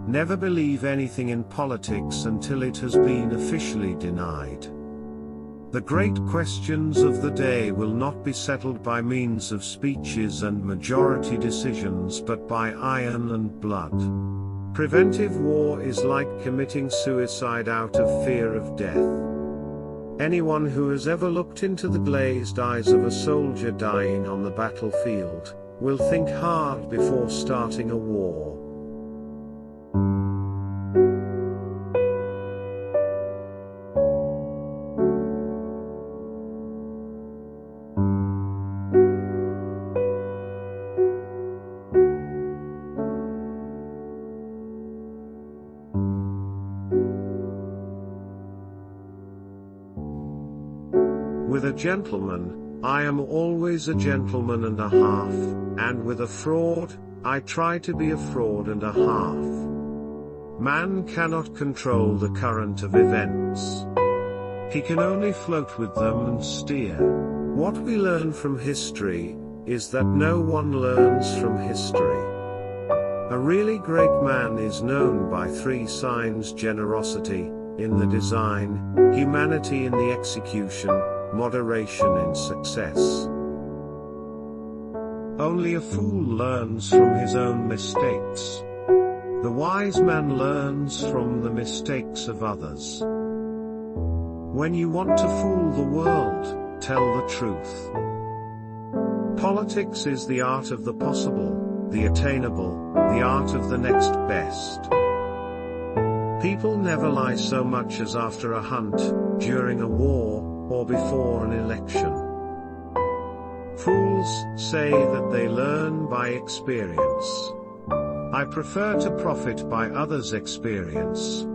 Never believe anything in politics until it has been officially denied. The great questions of the day will not be settled by means of speeches and majority decisions but by iron and blood. Preventive war is like committing suicide out of fear of death. Anyone who has ever looked into the glazed eyes of a soldier dying on the battlefield will think hard before starting a war. With a gentleman, I am always a gentleman and a half, and with a fraud, I try to be a fraud and a half. Man cannot control the current of events. He can only float with them and steer. What we learn from history is that no one learns from history. A really great man is known by three signs: generosity in the design, humanity in the execution, moderation in success. Only a fool learns from his own mistakes. The wise man learns from the mistakes of others. When you want to fool the world, tell the truth. Politics is the art of the possible, the attainable, the art of the next best. People never lie so much as after a hunt, during a war, or before an election. Fools say that they learn by experience. I prefer to profit by others' experience.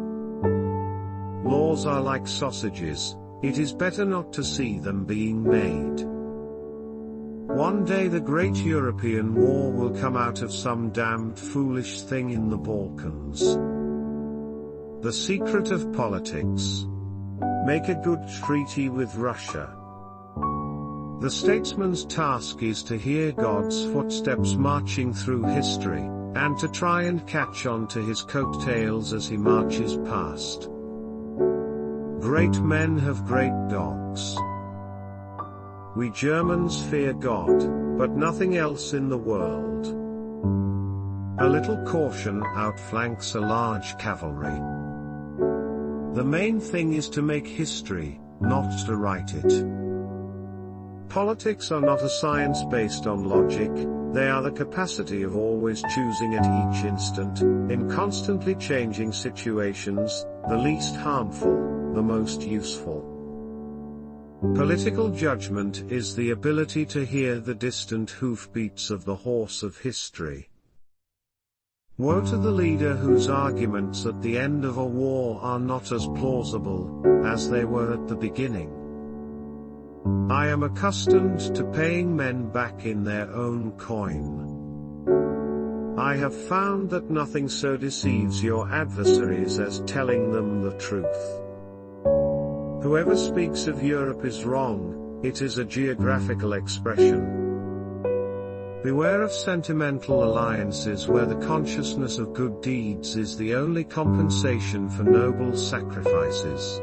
Laws are like sausages, it is better not to see them being made. One day the great European war will come out of some damned foolish thing in the Balkans. The secret of politics. Make a good treaty with Russia. The statesman's task is to hear God's footsteps marching through history, and to try and catch on to his coattails as he marches past. Great men have great dogs. We Germans fear God, but nothing else in the world. A little caution outflanks a large cavalry. The main thing is to make history, not to write it. Politics are not a science based on logic, they are the capacity of always choosing at each instant, in constantly changing situations, the least harmful, the most useful. Political judgment is the ability to hear the distant hoofbeats of the horse of history. Woe to the leader whose arguments at the end of a war are not as plausible as they were at the beginning. I am accustomed to paying men back in their own coin. I have found that nothing so deceives your adversaries as telling them the truth. Whoever speaks of Europe is wrong, it is a geographical expression. Beware of sentimental alliances where the consciousness of good deeds is the only compensation for noble sacrifices.